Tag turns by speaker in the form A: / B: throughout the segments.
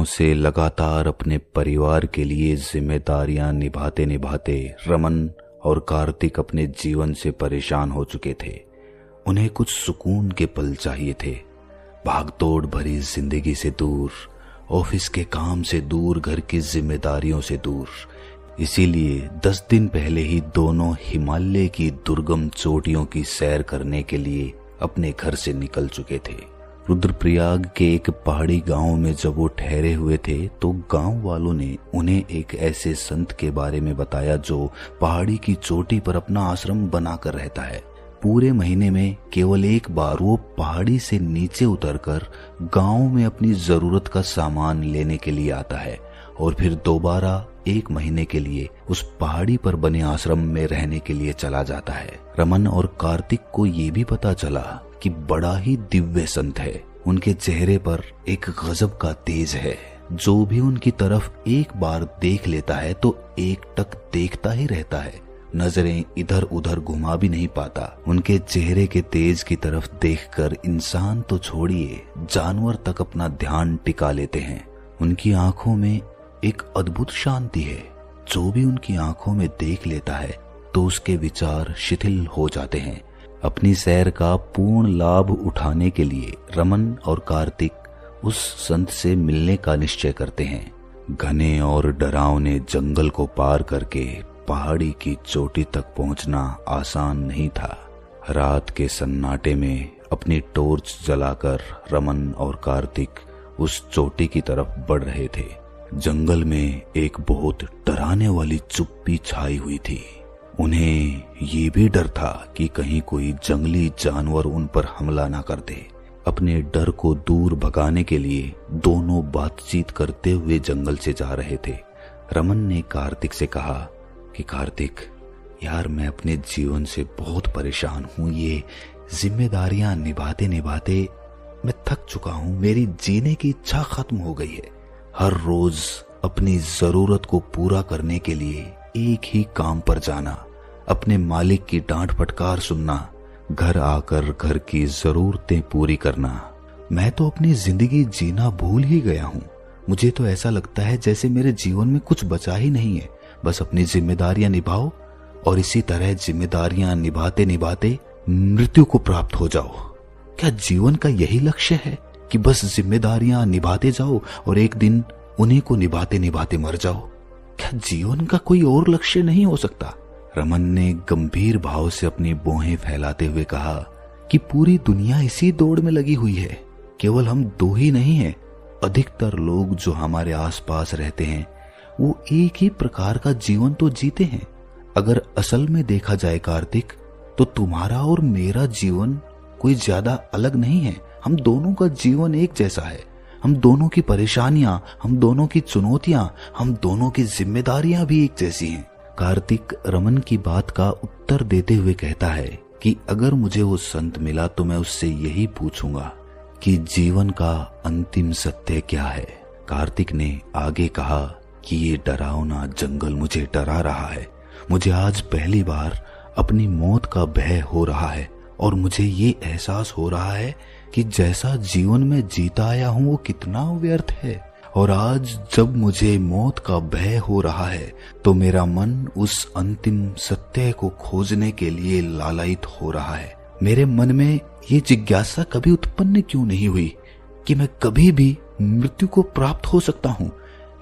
A: वर्षों से लगातार अपने परिवार के लिए जिम्मेदारियां निभाते निभाते रमन और कार्तिक अपने जीवन से परेशान हो चुके थे। उन्हें कुछ सुकून के पल चाहिए थे। भागदौड़ भरी जिंदगी से दूर, ऑफिस के काम से दूर, घर की जिम्मेदारियों से दूर। इसीलिए 10 दिन पहले ही दोनों हिमालय की दुर्गम चोटियों की सैर करने के लिए अपने घर से निकल चुके थे। रुद्रप्रयाग के एक पहाड़ी गांव में जब वो ठहरे हुए थे तो गांव वालों ने उन्हें एक ऐसे संत के बारे में बताया जो पहाड़ी की चोटी पर अपना आश्रम बनाकर रहता है। पूरे महीने में केवल एक बार वो पहाड़ी से नीचे उतरकर गांव में अपनी जरूरत का सामान लेने के लिए आता है और फिर दोबारा 1 महीने के लिए उस पहाड़ी पर बने आश्रम में रहने के लिए चला जाता है। रमन और कार्तिक को ये भी पता चला कि बड़ा ही दिव्य संत है। उनके चेहरे पर एक गजब का तेज है। जो भी उनकी तरफ एक बार देख लेता है तो एकटक देखता ही रहता है, नजरें इधर उधर घुमा भी नहीं पाता। उनके चेहरे के तेज की तरफ देखकर इंसान तो छोड़िए, जानवर तक अपना ध्यान टिका लेते हैं। उनकी आंखों में एक अद्भुत शांति है। जो भी उनकी आंखों में देख लेता है तो उसके विचार शिथिल हो जाते हैं। अपनी सैर का पूर्ण लाभ उठाने के लिए रमन और कार्तिक उस संत से मिलने का निश्चय करते हैं। घने और डरावने जंगल को पार करके पहाड़ी की चोटी तक पहुंचना आसान नहीं था। रात के सन्नाटे में अपनी टॉर्च जलाकर रमन और कार्तिक उस चोटी की तरफ बढ़ रहे थे। जंगल में एक बहुत डराने वाली चुप्पी छाई हुई थी। उन्हें ये भी डर था कि कहीं कोई जंगली जानवर उन पर हमला ना कर दे। अपने डर को दूर भगाने के लिए दोनों बातचीत करते हुए जंगल से जा रहे थे। रमन ने कार्तिक से कहा कि कार्तिक यार, मैं अपने जीवन से बहुत परेशान हूँ। ये जिम्मेदारियां निभाते निभाते मैं थक चुका हूँ। मेरी जीने की इच्छा खत्म हो गई है। हर रोज अपनी जरूरत को पूरा करने के लिए एक ही काम पर जाना, अपने मालिक की डांट फटकार सुनना, घर आकर घर की जरूरतें पूरी करना। मैं तो अपनी जिंदगी जीना भूल ही गया हूँ। मुझे तो ऐसा लगता है जैसे मेरे जीवन में कुछ बचा ही नहीं है। बस अपनी जिम्मेदारियां निभाओ और इसी तरह जिम्मेदारियां निभाते निभाते मृत्यु को प्राप्त हो जाओ। क्या जीवन का यही लक्ष्य है कि बस जिम्मेदारियां निभाते जाओ और एक दिन उन्हीं को निभाते निभाते मर जाओ? क्या जीवन का कोई और लक्ष्य नहीं हो सकता? रमन ने गंभीर भाव से अपनी भौहें फैलाते हुए कहा कि पूरी दुनिया इसी दौड़ में लगी हुई है। केवल हम 2 ही नहीं हैं। अधिकतर लोग जो हमारे आसपास रहते हैं वो एक ही प्रकार का जीवन तो जीते हैं। अगर असल में देखा जाए कार्तिक, तो तुम्हारा और मेरा जीवन कोई ज्यादा अलग नहीं है। हम दोनों का जीवन एक जैसा है। हम दोनों की परेशानियां, हम दोनों की चुनौतियां, हम दोनों की जिम्मेदारियां भी एक जैसी हैं। कार्तिक रमन की बात का उत्तर देते हुए कहता है कि अगर मुझे वो संत मिला तो मैं उससे यही पूछूंगा कि जीवन का अंतिम सत्य क्या है। कार्तिक ने आगे कहा कि ये डरावना जंगल मुझे डरा रहा है। मुझे आज पहली बार अपनी मौत का भय हो रहा है और मुझे ये एहसास हो रहा है कि जैसा जीवन में जीता आया हूं वो कितना व्यर्थ है। और आज जब मुझे मौत का भय हो रहा है तो मेरा मन उस अंतिम सत्य को खोजने के लिए लालायित हो रहा है। मेरे मन में ये जिज्ञासा कभी उत्पन्न क्यों नहीं हुई कि मैं कभी भी मृत्यु को प्राप्त हो सकता हूँ?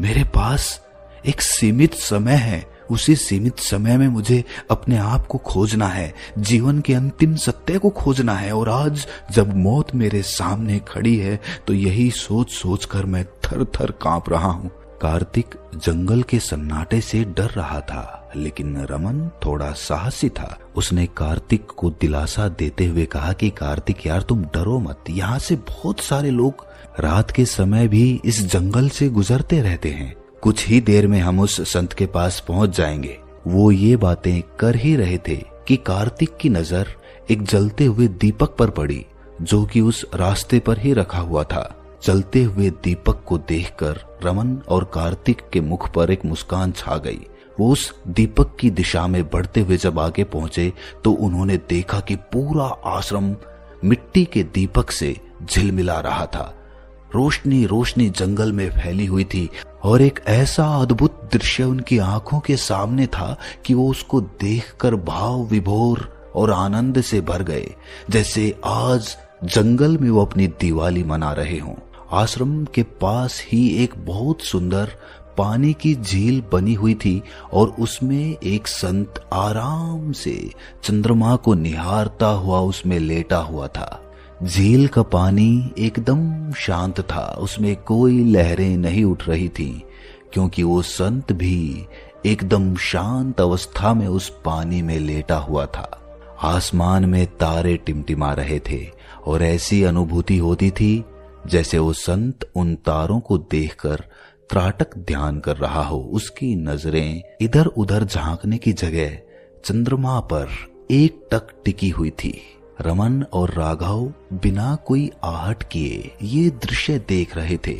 A: मेरे पास एक सीमित समय है। उसी सीमित समय में मुझे अपने आप को खोजना है, जीवन के अंतिम सत्य को खोजना है। और आज जब मौत मेरे सामने खड़ी है तो यही सोच सोच कर मैं थर थर कांप रहा हूँ। कार्तिक जंगल के सन्नाटे से डर रहा था, लेकिन रमन थोड़ा साहसी था। उसने कार्तिक को दिलासा देते हुए कहा कि कार्तिक यार, तुम डरो मत। यहाँ से बहुत सारे लोग रात के समय भी इस जंगल से गुजरते रहते हैं। कुछ ही देर में हम उस संत के पास पहुंच जाएंगे। वो ये बातें कर ही रहे थे कि कार्तिक की नजर एक जलते हुए दीपक पर पड़ी जो कि उस रास्ते पर ही रखा हुआ था। जलते हुए दीपक को देखकर रमन और कार्तिक के मुख पर एक मुस्कान छा गई। वो उस दीपक की दिशा में बढ़ते हुए जब आगे पहुंचे तो उन्होंने देखा कि पूरा आश्रम मिट्टी के दीपक से झिलमिला रहा था। रोशनी रोशनी जंगल में फैली हुई थी और एक ऐसा अद्भुत दृश्य उनकी आंखों के सामने था कि वो उसको देखकर भाव विभोर और आनंद से भर गए, जैसे आज जंगल में वो अपनी दिवाली मना रहे हों। आश्रम के पास ही एक बहुत सुंदर पानी की झील बनी हुई थी और उसमें एक संत आराम से चंद्रमा को निहारता हुआ उसमें लेटा हुआ था। झील का पानी एकदम शांत था, उसमें कोई लहरें नहीं उठ रही थी, क्योंकि वो संत भी एकदम शांत अवस्था में उस पानी में लेटा हुआ था। आसमान में तारे टिमटिमा रहे थे और ऐसी अनुभूति होती थी जैसे वो संत उन तारों को देखकर त्राटक ध्यान कर रहा हो। उसकी नजरें इधर उधर झांकने की जगह चंद्रमा पर एकटक टिकी हुई थी। रमन और राघव बिना कोई आहट किए ये दृश्य देख रहे थे।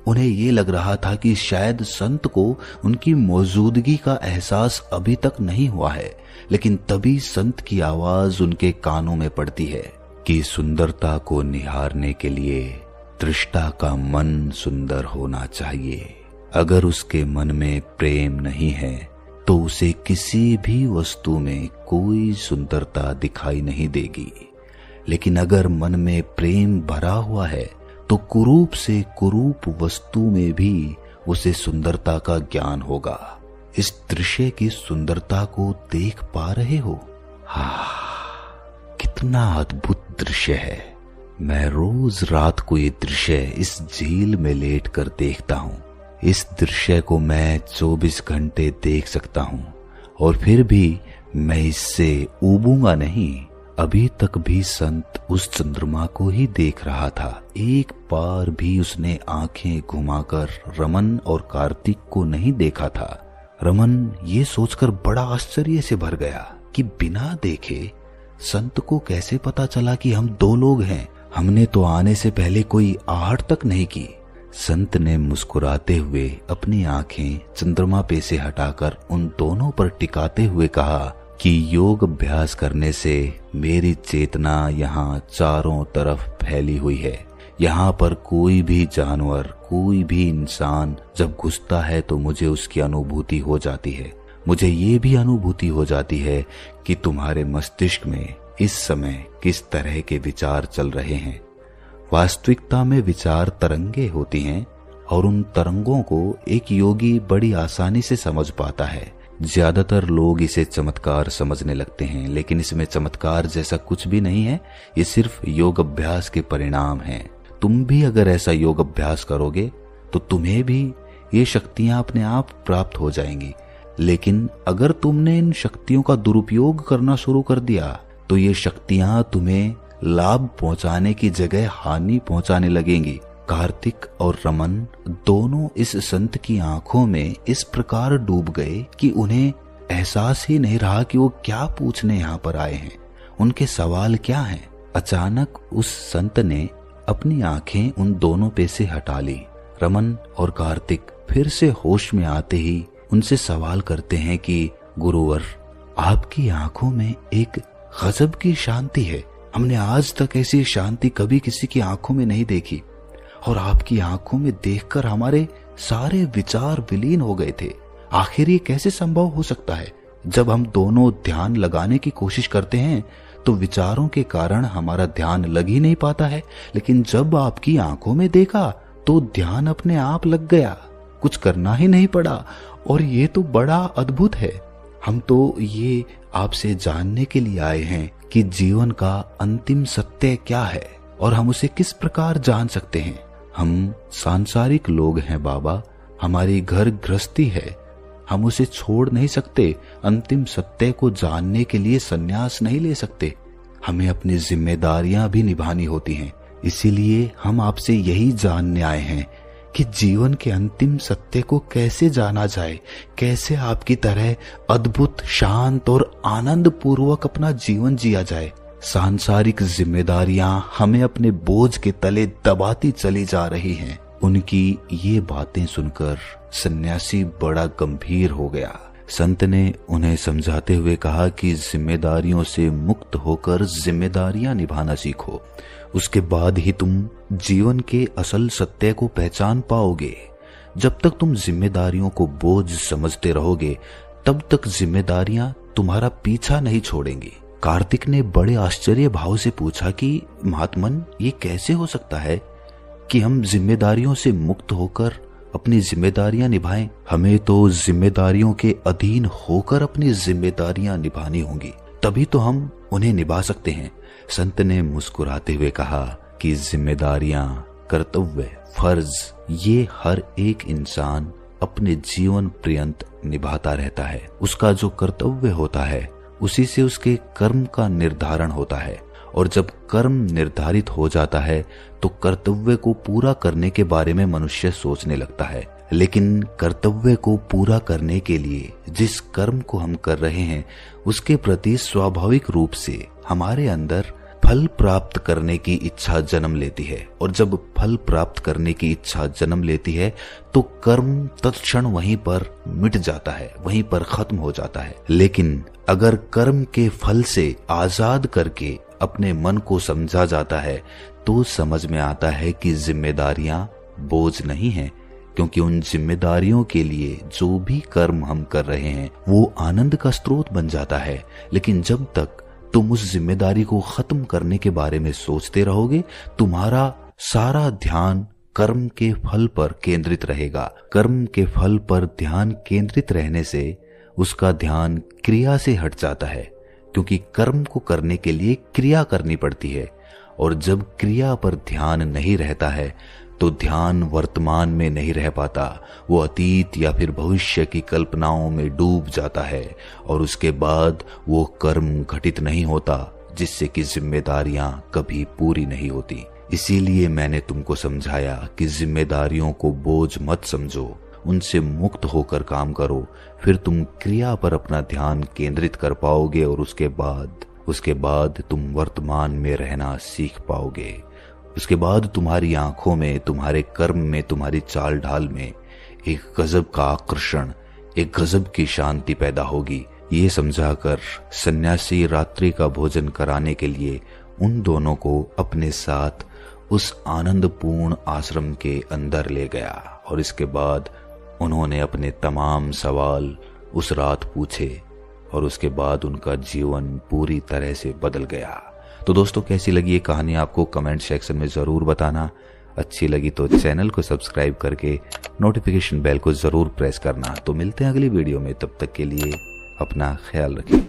A: उन्हें ये लग रहा था कि शायद संत को उनकी मौजूदगी का एहसास अभी तक नहीं हुआ है, लेकिन तभी संत की आवाज उनके कानों में पड़ती है कि सुंदरता को निहारने के लिए दृष्टा का मन सुंदर होना चाहिए। अगर उसके मन में प्रेम नहीं है तो उसे किसी भी वस्तु में कोई सुंदरता दिखाई नहीं देगी, लेकिन अगर मन में प्रेम भरा हुआ है तो कुरूप से कुरूप वस्तु में भी उसे सुंदरता का ज्ञान होगा। इस दृश्य की सुंदरता को देख पा रहे हो? कितना अद्भुत दृश्य है। मैं रोज रात को ये दृश्य इस झील में लेट कर देखता हूँ। इस दृश्य को मैं 24 घंटे देख सकता हूँ और फिर भी मैं इससे ऊबूंगा नहीं। अभी तक भी संत उस चंद्रमा को ही देख रहा था। एक बार भी उसने आंखें घुमाकर रमन और कार्तिक को नहीं देखा था। रमन ये सोचकर बड़ा आश्चर्य से भर गया कि बिना देखे संत को कैसे पता चला कि हम दो लोग हैं। हमने तो आने से पहले कोई आहट तक नहीं की। संत ने मुस्कुराते हुए अपनी आंखें चंद्रमा पे से हटाकर उन दोनों पर टिकाते हुए कहा कि योग अभ्यास करने से मेरी चेतना यहाँ चारों तरफ फैली हुई है। यहाँ पर कोई भी जानवर, कोई भी इंसान जब घुसता है तो मुझे उसकी अनुभूति हो जाती है। मुझे ये भी अनुभूति हो जाती है कि तुम्हारे मस्तिष्क में इस समय किस तरह के विचार चल रहे हैं। वास्तविकता में विचार तरंगे होती हैं और उन तरंगों को एक योगी बड़ी आसानी से समझ पाता है। ज्यादातर लोग इसे चमत्कार समझने लगते हैं, लेकिन इसमें चमत्कार जैसा कुछ भी नहीं है। ये सिर्फ योग अभ्यास के परिणाम हैं। तुम भी अगर ऐसा योग अभ्यास करोगे तो तुम्हें भी ये शक्तियां अपने आप प्राप्त हो जाएंगी। लेकिन अगर तुमने इन शक्तियों का दुरुपयोग करना शुरू कर दिया तो ये शक्तियां तुम्हें लाभ पहुंचाने की जगह हानि पहुंचाने लगेंगी। कार्तिक और रमन दोनों इस संत की आंखों में इस प्रकार डूब गए कि उन्हें एहसास ही नहीं रहा कि वो क्या पूछने यहाँ पर आए हैं, उनके सवाल क्या हैं। अचानक उस संत ने अपनी आंखें उन दोनों पे से हटा ली। रमन और कार्तिक फिर से होश में आते ही उनसे सवाल करते हैं कि गुरुवर, आपकी आंखों में एक गजब की शांति है। हमने आज तक ऐसी शांति कभी किसी की आंखों में नहीं देखी और आपकी आंखों में देखकर हमारे सारे विचार विलीन हो गए थे। आखिर ये कैसे संभव हो सकता है? जब हम दोनों ध्यान लगाने की कोशिश करते हैं तो विचारों के कारण हमारा ध्यान लग ही नहीं पाता है, लेकिन जब आपकी आंखों में देखा तो ध्यान अपने आप लग गया, कुछ करना ही नहीं पड़ा। और ये तो बड़ा अद्भुत है। हम तो ये आपसे जानने के लिए आए हैं कि जीवन का अंतिम सत्य क्या है और हम उसे किस प्रकार जान सकते हैं। हम सांसारिक लोग हैं बाबा, हमारी घर गृहस्थी है, हम उसे छोड़ नहीं सकते। अंतिम सत्य को जानने के लिए संन्यास नहीं ले सकते। हमें अपनी जिम्मेदारियां भी निभानी होती हैं। इसीलिए हम आपसे यही जानने आए हैं कि जीवन के अंतिम सत्य को कैसे जाना जाए, कैसे आपकी तरह अद्भुत, शांत और आनंद पूर्वक अपना जीवन जिया जाए। सांसारिक जिम्मेदारियां हमें अपने बोझ के तले दबाती चली जा रही हैं। उनकी ये बातें सुनकर सन्यासी बड़ा गंभीर हो गया। संत ने उन्हें समझाते हुए कहा कि जिम्मेदारियों से मुक्त होकर जिम्मेदारियां निभाना सीखो। उसके बाद ही तुम जीवन के असल सत्य को पहचान पाओगे। जब तक तुम जिम्मेदारियों को बोझ समझते रहोगे तब तक जिम्मेदारियां तुम्हारा पीछा नहीं छोड़ेंगी। कार्तिक ने बड़े आश्चर्य भाव से पूछा कि महात्मन, ये कैसे हो सकता है कि हम जिम्मेदारियों से मुक्त होकर अपनी जिम्मेदारियां निभाएं? हमें तो जिम्मेदारियों के अधीन होकर अपनी जिम्मेदारियां निभानी होंगी, तभी तो हम उन्हें निभा सकते हैं। संत ने मुस्कुराते हुए कहा कि जिम्मेदारियां, कर्तव्य, फर्ज ये हर एक इंसान अपने जीवन पर्यंत निभाता रहता है। उसका जो कर्तव्य होता है उसी से उसके कर्म का निर्धारण होता है, और जब कर्म निर्धारित हो जाता है तो कर्तव्य को पूरा करने के बारे में मनुष्य सोचने लगता है। लेकिन कर्तव्य को पूरा करने के लिए जिस कर्म को हम कर रहे हैं उसके प्रति स्वाभाविक रूप से हमारे अंदर फल प्राप्त करने की इच्छा जन्म लेती है, और जब फल प्राप्त करने की इच्छा जन्म लेती है तो कर्म तत्क्षण वहीं पर मिट जाता है, वहीं पर खत्म हो जाता है। लेकिन अगर कर्म के फल से आजाद करके अपने मन को समझा जाता है तो समझ में आता है कि जिम्मेदारियां बोझ नहीं हैं, क्योंकि उन जिम्मेदारियों के लिए जो भी कर्म हम कर रहे हैं वो आनंद का स्रोत बन जाता है। लेकिन जब तक तुम उस जिम्मेदारी को खत्म करने के बारे में सोचते रहोगे, तुम्हारा सारा ध्यान कर्म के फल पर केंद्रित रहेगा। कर्म के फल पर ध्यान केंद्रित रहने से उसका ध्यान क्रिया से हट जाता है, क्योंकि कर्म को करने के लिए क्रिया करनी पड़ती है, और जब क्रिया पर ध्यान नहीं रहता है तो ध्यान वर्तमान में नहीं रह पाता, वो अतीत या फिर भविष्य की कल्पनाओं में डूब जाता है, और उसके बाद वो कर्म घटित नहीं होता जिससे कि जिम्मेदारियां कभी पूरी नहीं होती। इसीलिए मैंने तुमको समझाया कि जिम्मेदारियों को बोझ मत समझो, उनसे मुक्त होकर काम करो, फिर तुम क्रिया पर अपना ध्यान केंद्रित कर पाओगे, और उसके बाद तुम वर्तमान में रहना सीख पाओगे। उसके बाद तुम्हारी आंखों में, तुम्हारे कर्म में, तुम्हारी चाल ढाल में एक गजब का आकर्षण, एक गजब की शांति पैदा होगी। ये समझाकर सन्यासी रात्रि का भोजन कराने के लिए उन दोनों को अपने साथ उस आनंदपूर्ण आश्रम के अंदर ले गया, और इसके बाद उन्होंने अपने तमाम सवाल उस रात पूछे, और उसके बाद उनका जीवन पूरी तरह से बदल गया। तो दोस्तों, कैसी लगी ये कहानी आपको कमेंट सेक्शन में जरूर बताना। अच्छी लगी तो चैनल को सब्सक्राइब करके नोटिफिकेशन बेल को जरूर प्रेस करना। तो मिलते हैं अगली वीडियो में, तब तक के लिए अपना ख्याल रखें।